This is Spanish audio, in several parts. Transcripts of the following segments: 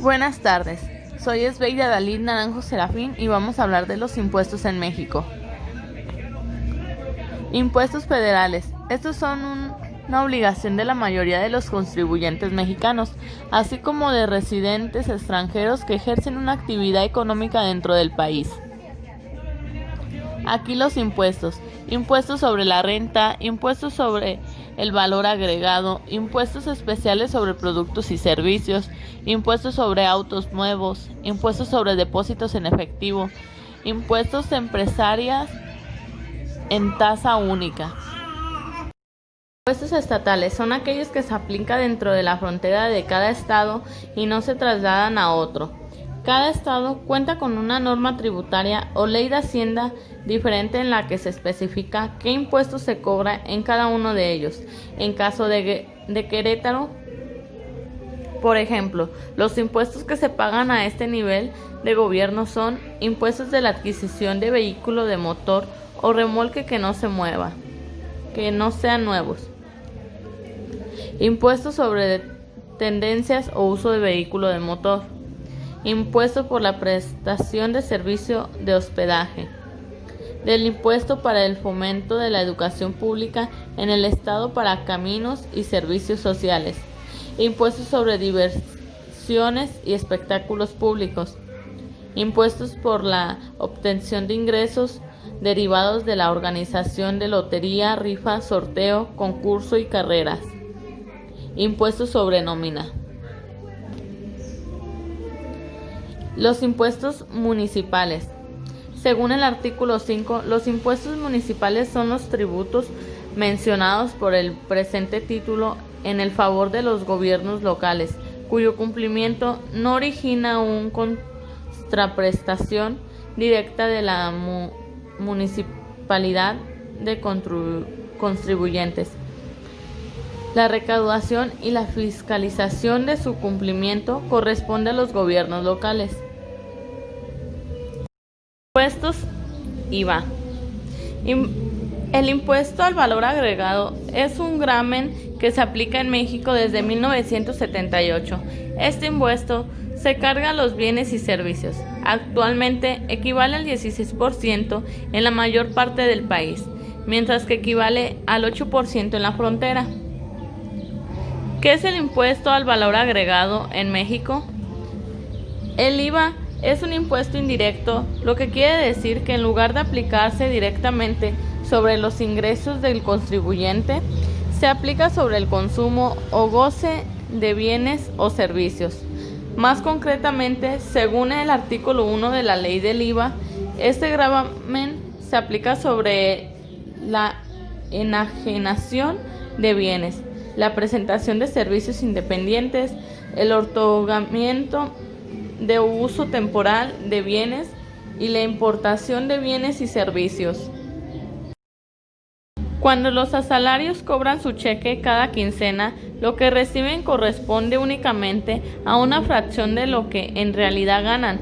Buenas tardes, soy Esbeida Dalí Naranjo Serafín y vamos a hablar de los impuestos en México. Impuestos federales. Estos son una obligación de la mayoría de los contribuyentes mexicanos, así como de residentes extranjeros que ejercen una actividad económica dentro del país. Aquí los impuestos. Impuestos sobre la renta, impuestos sobre el valor agregado, impuestos especiales sobre productos y servicios, impuestos sobre autos nuevos, impuestos sobre depósitos en efectivo, impuestos empresarias en tasa única. Impuestos estatales son aquellos que se aplican dentro de la frontera de cada estado y no se trasladan a otro. Cada estado cuenta con una norma tributaria o ley de hacienda diferente en la que se especifica qué impuestos se cobra en cada uno de ellos. En caso de Querétaro, por ejemplo, los impuestos que se pagan a este nivel de gobierno son impuestos de la adquisición de vehículo de motor o remolque que no se mueva, que no sean nuevos. Impuestos sobre tendencias o uso de vehículo de motor. Impuesto por la prestación de servicio de hospedaje. Del impuesto para el fomento de la educación pública en el estado para caminos y servicios sociales. Impuestos sobre diversiones y espectáculos públicos. Impuestos por la obtención de ingresos derivados de la organización de lotería, rifa, sorteo, concurso y carreras. Impuestos sobre nómina. Los impuestos municipales. Según el artículo 5, los impuestos municipales son los tributos mencionados por el presente título en el favor de los gobiernos locales, cuyo cumplimiento no origina una contraprestación directa de la municipalidad de contribuyentes. La recaudación y la fiscalización de su cumplimiento corresponde a los gobiernos locales. Impuestos IVA. El impuesto al valor agregado es un gravamen que se aplica en México desde 1978. Este impuesto se carga a los bienes y servicios. Actualmente equivale al 16% en la mayor parte del país, mientras que equivale al 8% en la frontera. ¿Qué es el impuesto al valor agregado en México? El IVA es un impuesto indirecto, lo que quiere decir que en lugar de aplicarse directamente sobre los ingresos del contribuyente, se aplica sobre el consumo o goce de bienes o servicios. Más concretamente, según el artículo 1 de la ley del IVA, este gravamen se aplica sobre la enajenación de bienes, la presentación de servicios independientes, el otorgamiento de uso temporal de bienes y la importación de bienes y servicios. Cuando los asalarios cobran su cheque cada quincena, lo que reciben corresponde únicamente a una fracción de lo que en realidad ganan.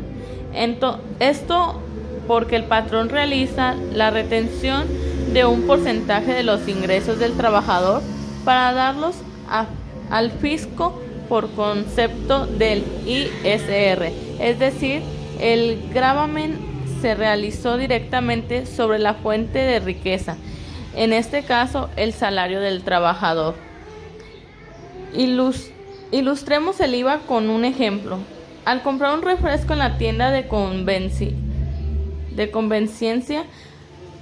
Esto porque el patrón realiza la retención de un porcentaje de los ingresos del trabajador para darlos al fisco por concepto del ISR, es decir, el gravamen se realizó directamente sobre la fuente de riqueza, en este caso el salario del trabajador. Ilustremos el IVA con un ejemplo. Al comprar un refresco en la tienda de conveniencia,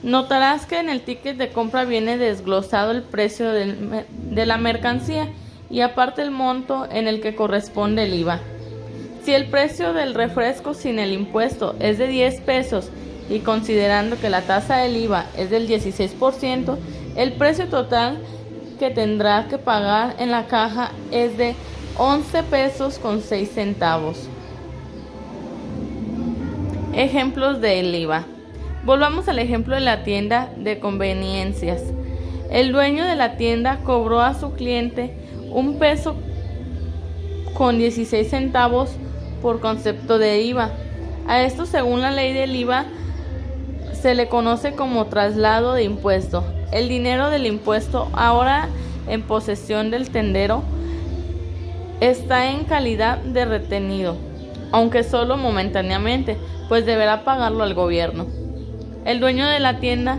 notarás que en el ticket de compra viene desglosado el precio de la mercancía y aparte el monto en el que corresponde el IVA. Si el precio del refresco sin el impuesto es de 10 pesos y considerando que la tasa del IVA es del 16%, el precio total que tendrá que pagar en la caja es de 11 pesos con 6 centavos. Ejemplos del IVA. Volvamos al ejemplo de la tienda de conveniencias. El dueño de la tienda cobró a su cliente 1 peso con 16 centavos por concepto de IVA. A esto, según la ley del IVA, se le conoce como traslado de impuesto. El dinero del impuesto, ahora en posesión del tendero, está en calidad de retenido, aunque solo momentáneamente, pues deberá pagarlo al gobierno. El dueño de la tienda,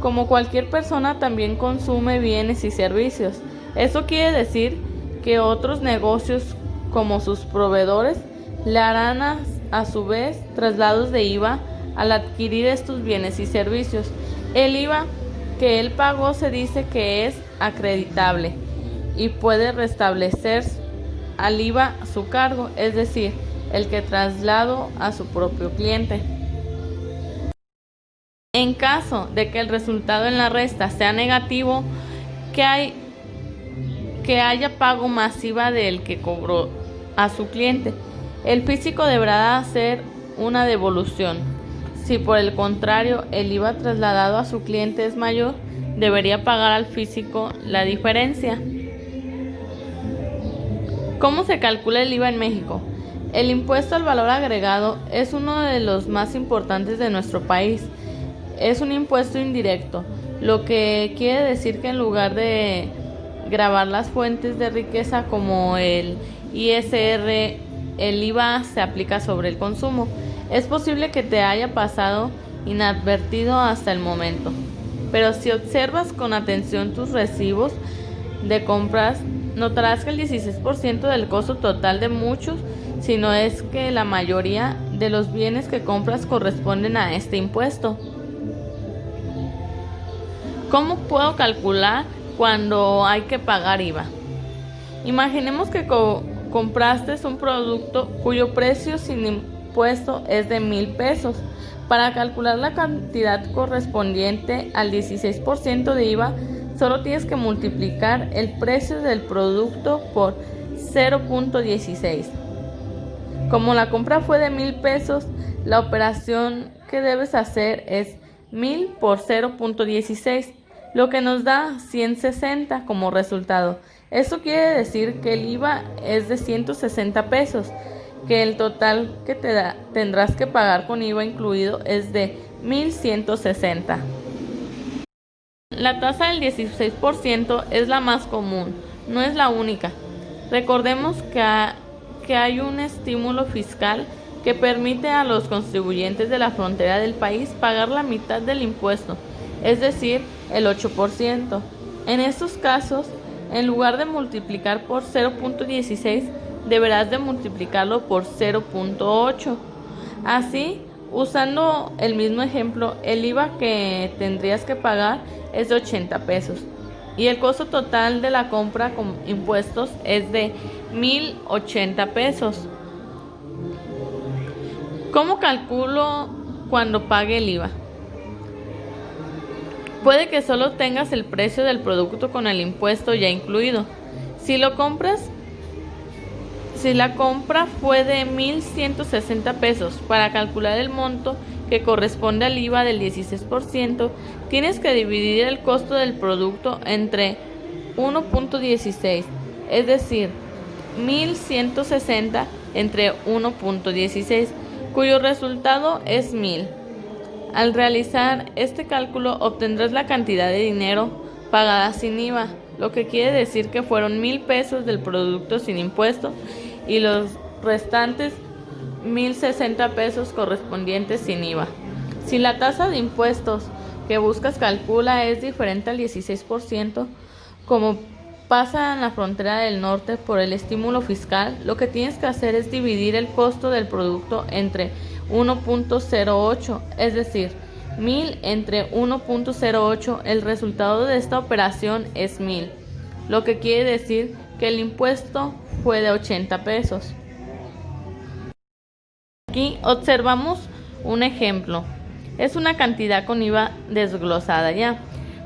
como cualquier persona, también consume bienes y servicios. Eso quiere decir que otros negocios, como sus proveedores, le harán a su vez traslados de IVA al adquirir estos bienes y servicios. El IVA que él pagó se dice que es acreditable y puede restablecer al IVA su cargo, es decir, el que trasladó a su propio cliente. En caso de que el resultado en la resta sea negativo, que haya pago masiva del que cobró a su cliente, el físico deberá hacer una devolución. Si por el contrario el IVA trasladado a su cliente es mayor, debería pagar al físico la diferencia. ¿Cómo se calcula el IVA en México? El impuesto al valor agregado es uno de los más importantes de nuestro país. Es un impuesto indirecto, lo que quiere decir que en lugar de gravar las fuentes de riqueza como el ISR, el IVA se aplica sobre el consumo. Es posible que te haya pasado inadvertido hasta el momento, pero si observas con atención tus recibos de compras, notarás que el 16% del costo total de muchos, si no es que la mayoría de los bienes que compras corresponden a este impuesto. ¿Cómo puedo calcular cuando hay que pagar IVA? Imaginemos que compraste un producto cuyo precio sin impuesto es de 1,000 pesos. Para calcular la cantidad correspondiente al 16% de IVA, solo tienes que multiplicar el precio del producto por 0.16. Como la compra fue de 1,000 pesos, la operación que debes hacer es 1,000 por 0.16, lo que nos da 160 como resultado. Esto quiere decir que el IVA es de 160 pesos, que el total que tendrás que pagar con IVA incluido es de 1,160. La tasa del 16% es la más común, no es la única. Recordemos que hay un estímulo fiscal que permite a los contribuyentes de la frontera del país pagar la mitad del impuesto, es decir, el 8%. En estos casos, en lugar de multiplicar por 0.16, deberás de multiplicarlo por 0.8. Así, usando el mismo ejemplo, el IVA que tendrías que pagar es de 80 pesos y el costo total de la compra con impuestos es de 1,080 pesos. ¿Cómo calculo cuando pague el IVA? Puede que solo tengas el precio del producto con el impuesto ya incluido. Si la compra fue de 1,160 pesos, para calcular el monto que corresponde al IVA del 16%, tienes que dividir el costo del producto entre 1.16, es decir, 1,160 entre 1.16, cuyo resultado es 1,000. Al realizar este cálculo obtendrás la cantidad de dinero pagada sin IVA, lo que quiere decir que fueron 1,000 pesos del producto sin impuesto y los restantes 1,060 pesos correspondientes sin IVA. Si la tasa de impuestos que buscas calcula es diferente al 16%, como pasa en la frontera del norte por el estímulo fiscal, lo que tienes que hacer es dividir el costo del producto entre 1.08, es decir, 1,000 entre 1.08, el resultado de esta operación es 1,000, lo que quiere decir que el impuesto fue de 80 pesos. Aquí observamos un ejemplo. Es una cantidad con IVA desglosada ya.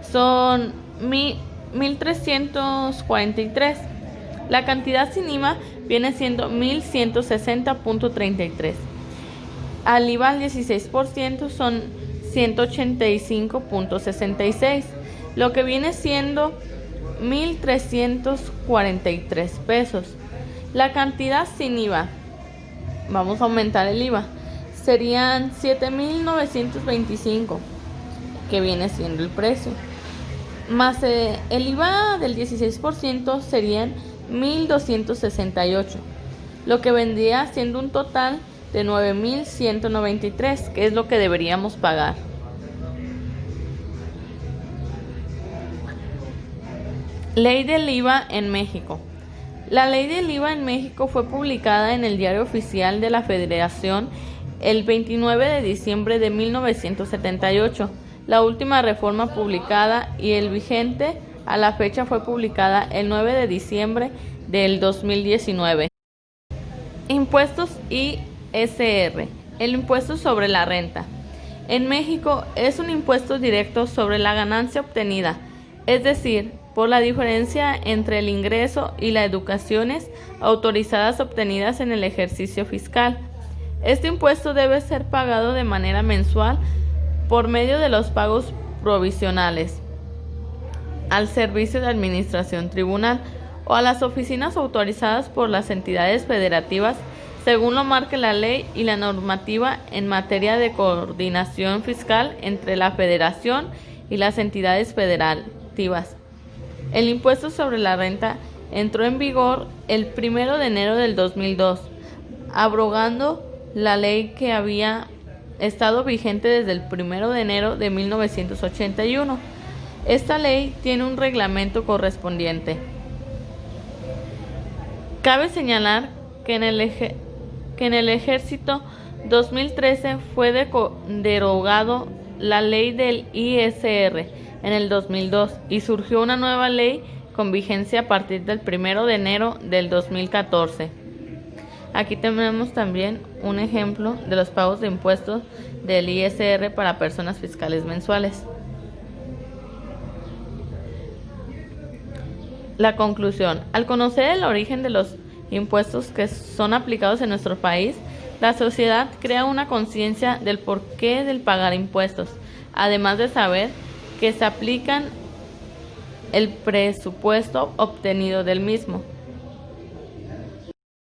Son 1,343. La cantidad sin IVA viene siendo 1,160.33. Al IVA al 16% son 185.66, lo que viene siendo 1,343 pesos. La cantidad sin IVA, vamos a aumentar el IVA, serían 7,925, que viene siendo el precio, más el IVA del 16% serían 1.268, lo que vendría siendo un total de 9.193, que es lo que deberíamos pagar. Ley del IVA en México. La ley del IVA en México fue publicada en el Diario Oficial de la Federación el 29 de diciembre de 1978. La última reforma publicada y el vigente a la fecha fue publicada el 9 de diciembre del 2019. Impuestos ISR. El impuesto sobre la renta. En México es un impuesto directo sobre la ganancia obtenida, es decir, por la diferencia entre el ingreso y las deducciones autorizadas obtenidas en el ejercicio fiscal. Este impuesto debe ser pagado de manera mensual por medio de los pagos provisionales al Servicio de Administración Tribunal o a las oficinas autorizadas por las entidades federativas según lo marque la ley y la normativa en materia de coordinación fiscal entre la Federación y las entidades federativas. El impuesto sobre la renta entró en vigor el 1 de enero del 2002, abrogando la ley que había estado vigente desde el 1 de enero de 1981. Esta ley tiene un reglamento correspondiente. Cabe señalar que en el ejercicio 2013 fue derogado la ley del ISR en el 2002 y surgió una nueva ley con vigencia a partir del 1 de enero del 2014. Aquí tenemos también un ejemplo de los pagos de impuestos del ISR para personas fiscales mensuales. La conclusión. Al conocer el origen de los impuestos que son aplicados en nuestro país, la sociedad crea una conciencia del porqué del pagar impuestos, además de saber que se aplican el presupuesto obtenido del mismo.